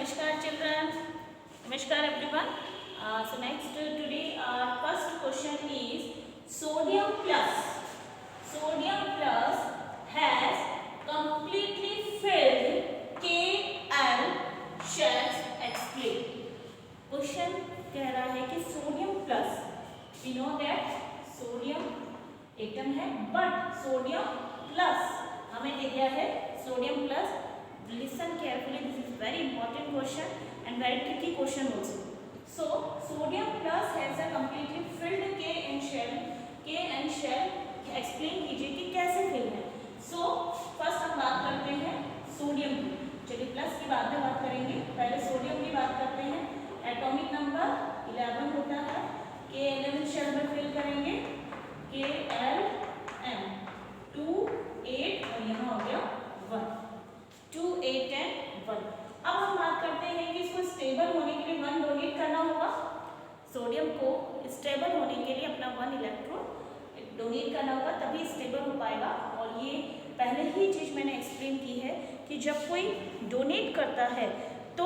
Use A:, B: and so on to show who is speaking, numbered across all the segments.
A: Namaskar children. Namaskar everyone. So next today our first question is sodium plus. Sodium plus has completely filled Kl shells. Explain. Question कह रहा है कि sodium plus, we know that sodium atom है but sodium plus हमें दे दिया है sodium plus. Listen carefully, this is very important question and very tricky question also. So sodium plus has a completely filled Kn shell. Explain कीजिए कि कैसे fill है. So first हम बात करते हैं सोडियम की. चलिए प्लस की बाद में बात करेंगे, पहले सोडियम की बात करते हैं. एटॉमिक नंबर 11 होता है. K11 शेल में फिल करेंगे KLm 2 8 और यहाँ हो गया 1 2 8 and 1. अब हम बात करते हैं कि इसको स्टेबल होने के लिए 1 डोनेट करना होगा. सोडियम को स्टेबल होने के लिए अपना 1 इलेक्ट्रॉन डोनेट करना होगा, तभी स्टेबल हो पाएगा. और ये पहले ही चीज़ मैंने एक्सप्लेन की है कि जब कोई डोनेट करता है तो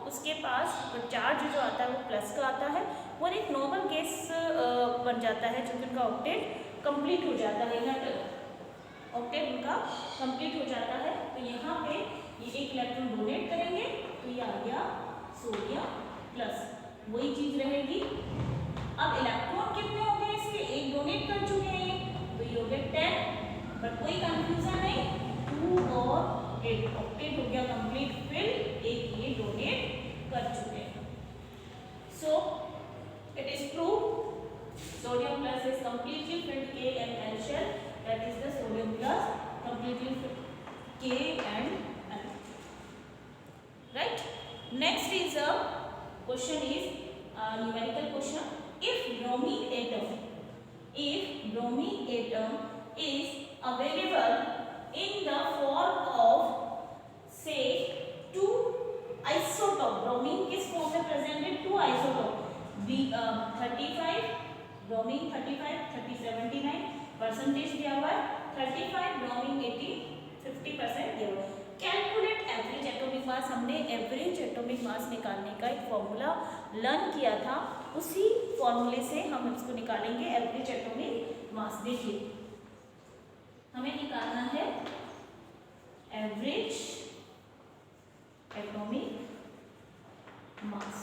A: उसके पास चार्ज जो आता है वो प्लस का आता है और एक नॉर्मल गैस बन जाता है, जो कि उनका ऑक्टेट कंप्लीट हो जाता है. ऑक्टेट उनका कंप्लीट हो जाता है. तो यहाँ पे ये एक इलेक्ट्रॉन डोनेट करेंगे तो ये आ गया सोडियम प्लस, वही चीज रहेगी. अब इलेक्ट्रॉन कितने हो गए इसके, एक डोनेट कर चुके हैं ये, तो ये हो गए 10. बट कोई कंफ्यूजन नहीं, 2 और 8 ऑक्टेट हो गया कंप्लीट फिल, एक ये डोनेट कर चुके हैं. So it is prove sodium plus is completely filled Kn shell. That is the sodium plus completely filled Kn. Right? Next is a question is a numerical question. If bromine atom is available in the form of say 2 isotope. bromine किस form में present है, 2 isotope. 35 bromine 35 3079 percentage दिया हुआ है, 35 bromine 80 50% दिया हुआ है. Calculate average atomic मास. हमने एवरेज एटॉमिक मास निकालने का एक फॉर्मूला लर्न किया था, उसी फॉर्मूले से हम इसको निकालेंगे एवरेज एटॉमिक मास. देखिए हमें निकालना है एवरेज एटॉमिक मास.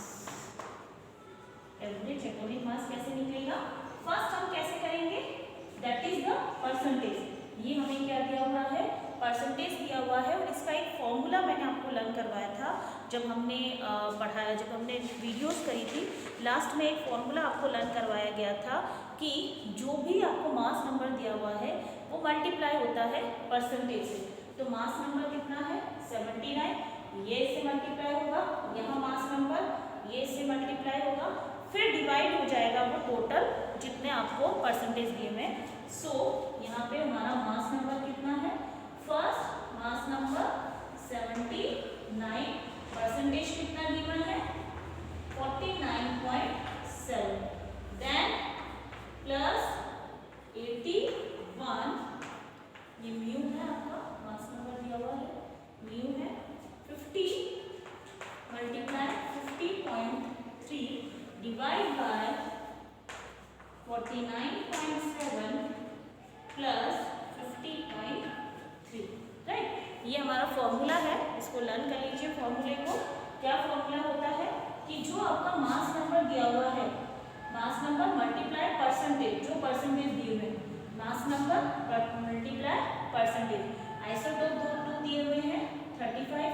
A: एवरेज एटॉमिक मास कैसे निकलेगा, फर्स्ट हम कैसे करेंगे, दैट इज द परसेंटेज. ये हमें क्या दिया हुआ है, परसेंटेज दिया हुआ है. और इसका एक फॉर्मूला मैंने आपको लर्न करवाया था जब हमने पढ़ाया, जब हमने वीडियोस करी थी. लास्ट में एक फॉर्मूला आपको लर्न करवाया गया था कि जो भी आपको मास नंबर दिया हुआ है वो मल्टीप्लाई होता है परसेंटेज से. तो मास नंबर कितना है 79, ये इससे मल्टीप्लाई होगा, यहाँ मास नंबर ये इससे मल्टीप्लाई होगा, फिर डिवाइड हो जाएगा वो टोटल जितने आपको परसेंटेज दिए हुए. सो यहाँ पे हमारा मास नंबर कितना है, फर्स्ट मास नंबर 79, परसेंटेज कितना गिवन है 49.7, देन प्लस 81, ये म्यू है आपका, मास नंबर दिया हुआ है म्यू है, 50 multiply 50.3 divide by 49.7 plus 50.3. Right, ये हमारा फॉर्मूला है, इसको लर्न कर लीजिए. फॉर्मूले को क्या फॉर्मूला होता है कि जो आपका मास नंबर दिया हुआ है, मास नंबर मल्टीप्लाई परसेंटेज, जो परसेंटेज दिए हुए mass number multiply percentage. Isotope दो दिए हुए हैं 35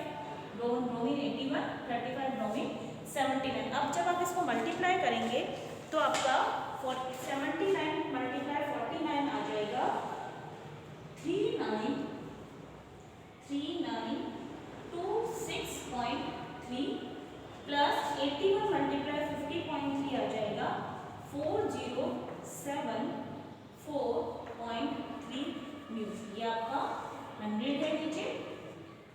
A: ब्रोमीन 81, 35 ब्रोमीन 79. अब जब आप इसको मल्टीप्लाई करेंगे तो आपका 79 मल्टीप्लाई 49 आ जाएगा 3926.3 प्लस 81 मल्टीप्लाई 50.3 आ जाएगा 4074.3 म्यू. ये आपका 100 है नीचे.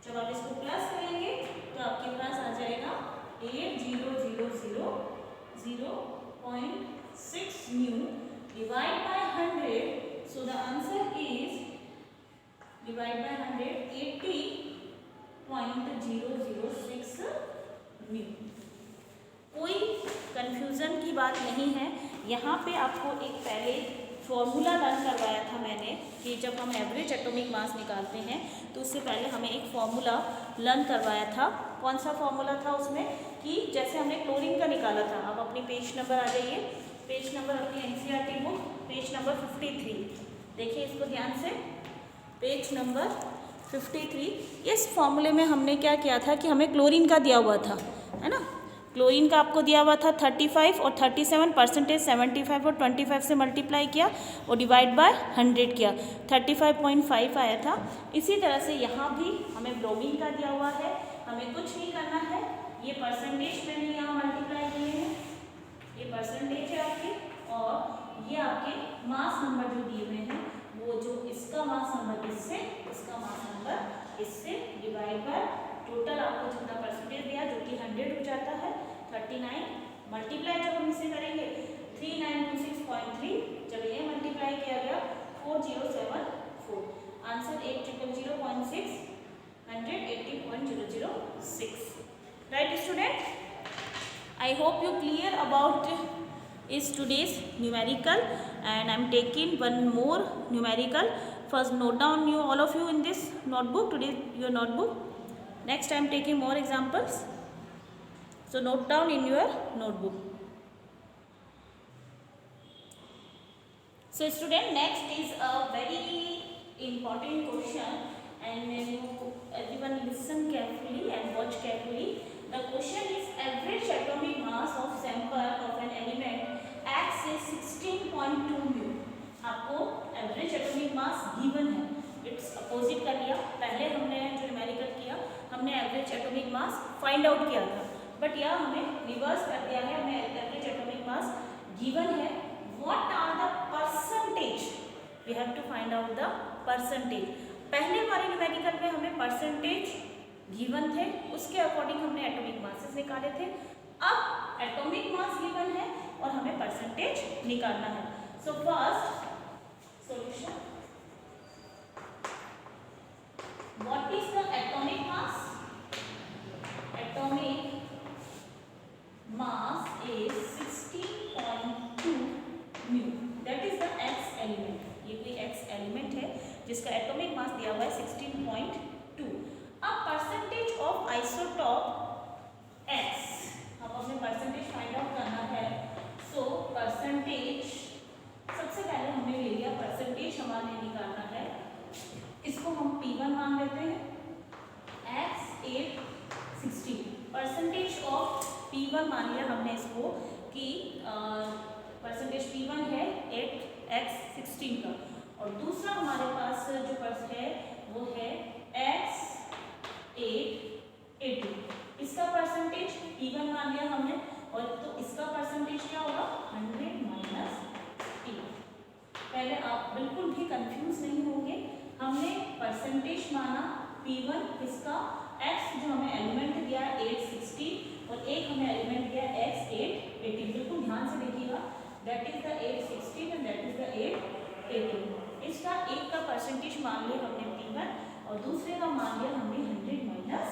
A: जब आप इसको प्लस करेंगे तो आपके पास आ जाएगा 8000.6 mu divide by 100. So the answer is divide by 100 80.006 mu. कोई कंफ्यूजन की बात नहीं है। यहाँ पे आपको एक पहले फॉर्मूला लर्न करवाया था मैंने कि जब हम एवरेज एटॉमिक मास निकालते हैं तो उससे पहले हमें एक फॉर्मूला लर्न करवाया था। कौन सा फॉर्मूला था उसमें कि जैसे हमने क्लोरीन का निकाला था। आप अपनी पेज नंबर आ जाइए, पेज नंबर अपनी एनसीईआरटी बुक पेज नंबर 53, देखिए इसको ध्यान से, पेज नंबर 53। इस फॉर्मूले में हमने क्या किया था कि हमें क्लोरीन का दिया हुआ था, है ना। क्लोरीन का आपको दिया हुआ था 35 और 37%, 75 और 25 से मल्टीप्लाई किया और डिवाइड बाय 100 किया, 35.5 आया था। इसी तरह से यहाँ भी हमें ब्रोमीन का दिया हुआ है, हमें कुछ नहीं करना है। ये परसेंटेज मैंने यहाँ मल्टीप्लाई किए हैं, ये परसेंटेज है आपके, और ये आपके मास नंबर जो दिए हुए हैं वो जो इसका मास नंबर इससे, इसका मास नंबर इससे डिवाइड बाय टोटल आपको जितना परसेंटेज दिया जो कि 100 हो जाता है 39, मल्टीप्लाई जब हम इसे करेंगे 3926.3, जब ये मल्टीप्लाई किया गया 4074, answer 8000.6, 180.006। Right student, I hope you clear about is today's numerical, and I am taking one more numerical. First note down you all of you in this notebook, today your notebook. Next I am taking more examples, so note down in your notebook. So student, next is a very important question, and you everyone listen carefully and watch carefully. The question is average atomic mass of sample of an element X is 16.2 mu. आपको average atomic mass given है, it's opposite कर लिया। पहले हमने जो numerical किया हमने average atomic mass find out किया था, बट यह हमें रिवर्स कर दिया है, हमें एवरेज एटॉमिक मास गिवन है। What are the percentage, we have to find out the percentage. पहले हमारे न्यूमेरिकल में हमें परसेंटेज गिवन थे, उसके अकॉर्डिंग हमने एटॉमिक मासेस निकाले थे। अब एटॉमिक मास गिवन है और हमें परसेंटेज निकालना है। So first solution, what is the atomic mass? Atomic mass is 16.2 mu, that is the x element. ये कोई एक्स एलिमेंट है जिसका एटॉमिक मास दिया हुआ है 16.2। अब परसेंटेज ऑफ आइसोटॉप एक्स, अब हमें परसेंटेज फाइंड आउट करना है। सो परसेंटेज, सबसे पहले हमने ले लिया परसेंटेज हमारे निकालना है, इसको हम P1 मान लेते हैं। एक्स 8 16, परसेंटेज ऑफ P1 मान लिया हमने इसको कि परसेंटेज P1 है 8x 16 का, और दूसरा हमारे पास जो पर्स है वो है x 8 18, इसका परसेंटेज P1 मान लिया हमने, और तो इसका परसेंटेज क्या होगा 100 माइनस P। पहले आप बिल्कुल भी कंफ्यूज नहीं होंगे, हमने परसेंटेज माना P1, इसका x जो हमें एलिमेंट दिया 8 16 और एक हमें एलिमेंट दिया x 8 18, बिल्कुल ध्यान से देखिएगा, that is the 8 16 and that is the 8 18। इसका एक का परसेंटेज मान लिया हमने P1 और दूसरे का मान लिया हमने 100 माइनस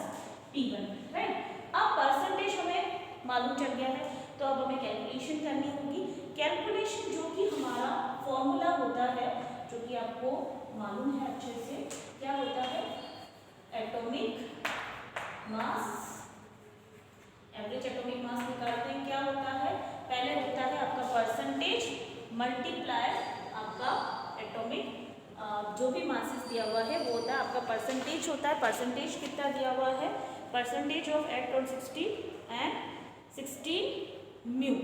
A: P1, राइट। अब परसेंटेज हमें मालूम चल गया है, तो अब हमें कैलकुलेशन करनी होगी। कैलकुलेशन जो कि हमारा फॉर्मूला होता है, जो कि आपको मालूम है अच्छे से, क्या होता है? एटॉमिक मास, एवरेज एटॉमिक मास निकालते हैं, क्या होता है? पहले होता है आपका परसेंटेज मल्टीप्लाई आपका एटॉमिक जो भी मासेस दिया हुआ है वो होता है आपका परसेंटेज होता है। परसेंटेज कितना दिया हुआ है? परसेंटेज ऑफ 8 और 16 एंड 16 म्यू।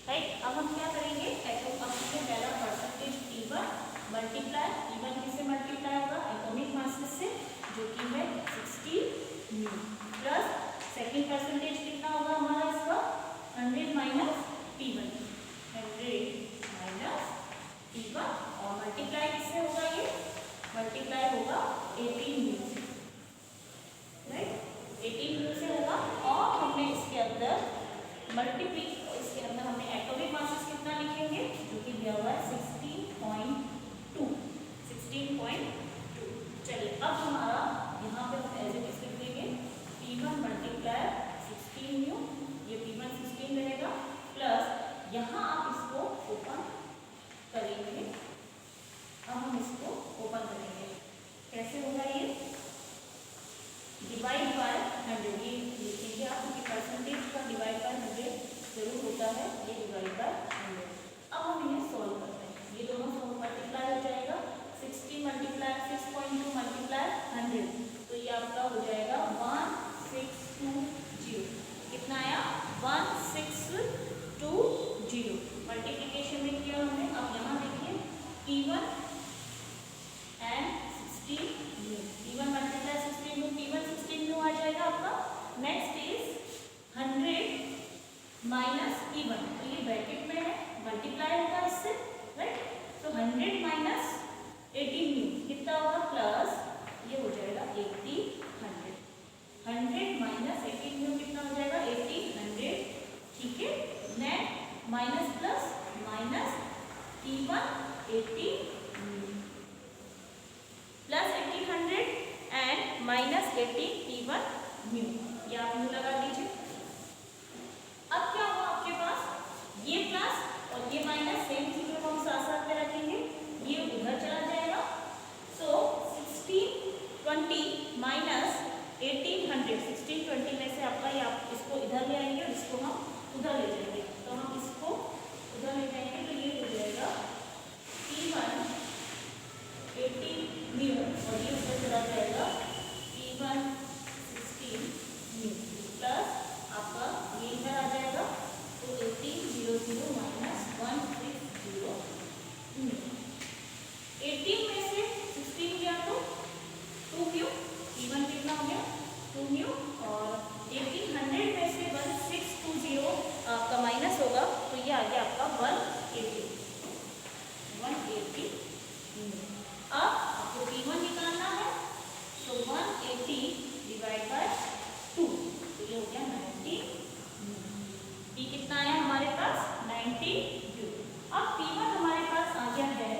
A: राइट, अब हम क्या करेंगे? अब हमने पहला परसेंटेज P1 मल्टीप्लाई, P1 किससे मल्टीप्लाई होगा? एटॉमिक मासेस से, जो कि है 16 म्यू, प्लस सेकेंड परसेंटेज कितना होगा हमारा इसका? 100 माइनस P1, 100 माइनस P1, और मल्टीप्लाई किससे होगा? ये मल्टीप्लाई होगा 18 म्यू से, राइट, 18 म्यू से होगा। और हमने इसके अंदर मल्टीप्लाई, इसके अंदर हमने एटॉमिक मासेस कितना लिखेंगे? जो कि दिया हुआ है 16.2, यहाँ आप इसको ओपन करेंगे। अब हम इसको ओपन करेंगे, कैसे होगा ये, डिवाइड बाय 100, ये लिखेंगे आप क्योंकि परसेंटेज का डिवाइड बाय 100 जरूर होता है, ये डिवाइड बाय 100। अब हम इन्हें सॉल्व करते हैं, ये दोनों मल्टीप्लाई हो जाएगा, 60 मल्टीप्लाई 6.2 मल्टीप्लाई 100, तो ये आपका हो जाएगा 1620। कितना आया, 1620। मल्टीप्लिकेशन में किया हमने। अब यहाँ देखिए P1 and 16 new, P1 multiply 16 new, P1 16 new आ जाएगा आपका। नेक्स्ट इज 100 माइनस P1, तो ये ब्रैकेट में है, मल्टीप्लाई होगा इससे, राइट। तो 100 माइनस 18 न्यू कितना होगा, प्लस ये हो जाएगा 80 100। 100 माइनस 18 न्यू कितना हो जाएगा, 80 100, ठीक है। Next minus plus minus P1 80 plus 1800 and minus 80 P1 new, ये आप न्यू लगा दीजिए। अब क्या हुआ आपके पास, ये प्लस और ये माइनस सेम चीज को हम साथ साथ में रखेंगे, ये उधर चला जाएगा। सो 1620 माइनस 1800, 1620 में से आपका ये आप इसको इधर ले आएंगे और इसको हम उधर ले जाएंगे, तो हम इसको उधर ले जाएंगे, तो ये हो जाएगा P1 80 न्यू और ये उधर चला जाएगा P1 16 न्यू प्लस आपका ये इधर आ जाएगा, तो 1800 माइनस 160 न्यू। 18 में से 16 गया तो 2 न्यू, P1 कितना हो गया 2 न्यू, और 1800 में से 1620 आपका माइनस होगा, तो ये आ गया आपका 180 न्यू। अब आपको P1 निकालना है, तो 180 डिवाइड बाय 2, तो ये हो गया 90 न्यू। P कितना आया हमारे पास 90 न्यू। अब P1 हमारे पास आ गया है,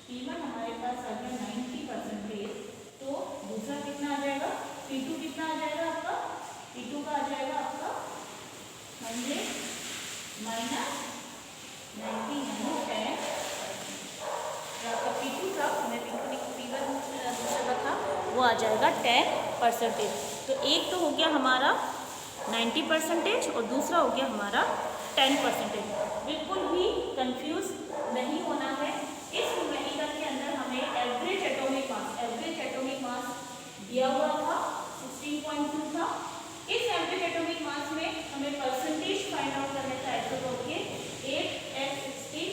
A: P1 हमारे पास आ गया 90%, तो दूसरा कितना आ जाएगा, P2 कितना आ जाएगा आपका, P2 का आ जाएगा आपका 100 माइनस 90 यानी 10, आपका P2 था, हमें P1 दूसरा था, वो आ जाएगा 10%। तो एक तो हो गया हमारा 90% और दूसरा हो गया हमारा 10%। बिल्कुल भी कंफ्यूज नहीं होना है। इस न्यूमेरिकल के अंदर हमें एवरेज एटॉमिक मास दिया हुआ था, 16.2 था। इस एवरेज एटॉमिक मास में हमें परसेंटेज फाइंड आउट करने का है, तो ओके 8x16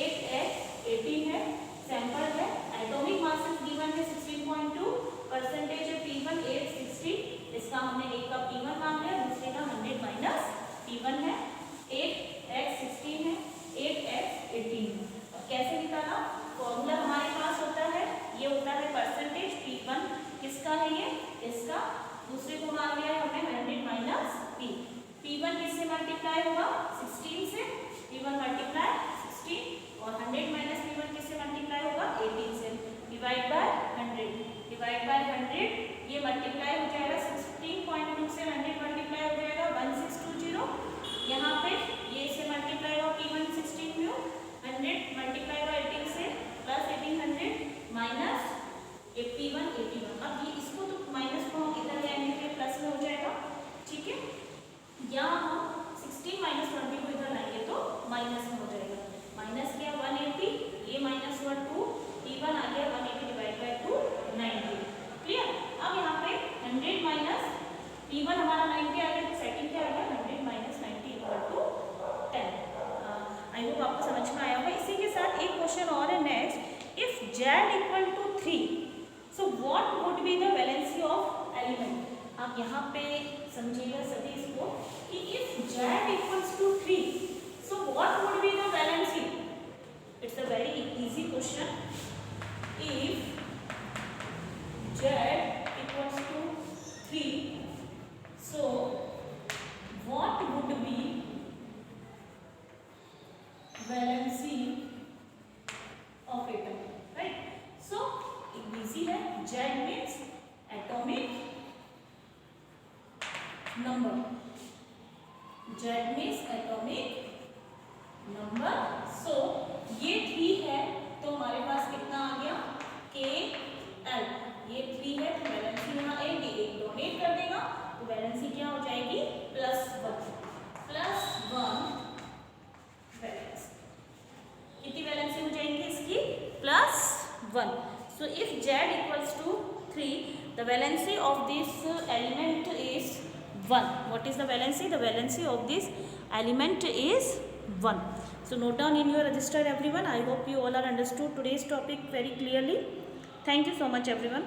A: 8x 18 है, सैंपल है। एटॉमिक मास गिवन है 16.2, परसेंटेज है P1 860, इसका हमने एक का P1 मान लिया, दूसरे का 100 माइनस P1 है, 8x16 है, 8x18 है। कैसे निकाला, फॉर्मूला हमारे पास होता है, ये होता है परसेंटेज P1 किसका है, ये इसका, दूसरे को मान लिया है हमने 100 माइनस P1 किससे मल्टीप्लाई होगा 16 से, P1 मल्टीप्लाई 16 और 100 माइनस P1 किससे मल्टीप्लाई होगा 18 से, डिवाइड बाय 100, डिवाइड बाय 100, ये मल्टीप्लाई हो जाएगा 16.2 से 100 मल्टीप्लाई हो जाएगा 1620, यहाँ पे ये से मल्टीप्लाई होगा P1 16 न्यू, 100 मल्टीप्लाई होगा 18 से प्लस 1800 माइनस P1 81। अब ये इसको तो माइनस को हम इधर ले आएंगे तो प्लस में हो जाएगा, ठीक है। यहाँ हम 16 माइनस 20 को इधर लाएंगे तो माइनस में हो जाएगा, माइनस किया 180, ये माइनस हुआ 2, P1 आ गया 180 डिवाइड बाय 2 90, क्लियर। अब यहाँ पे 100 माइनस P1 हमारा 90 आ गया, तो सेकंड क्या आ गया 100 minus 90 equal to 10। I hope आपको समझ में आया होगा। इसी के साथ एक क्वेश्चन और है next, if Z equal to 3, so what would be the valency of element. आप यहाँ पे समझिएगा सभी इसको कि if Z equals to 3, so what would be the valency. It's a very easy question. If Z equals to 3, so what would be valency of atom, right? So easy है, Z means atomic number, Z means atomic number. So ये 3 है तो हमारे पास कितना आ गया के L, ये 3 है तो वैलेंसी यहाँ आएगी, एक डोनेट कर देगा तो वैलेंसी क्या हो जाएगी +1, वैलेंसी कितनी वैलेंसी हो जाएंगी इसकी +1। So if Z equals to 3 the valency of this element is 1. What is the valency? The valency of this element is 1. So note down in your register everyone. I hope you all are understood today's topic very clearly. Thank you so much everyone.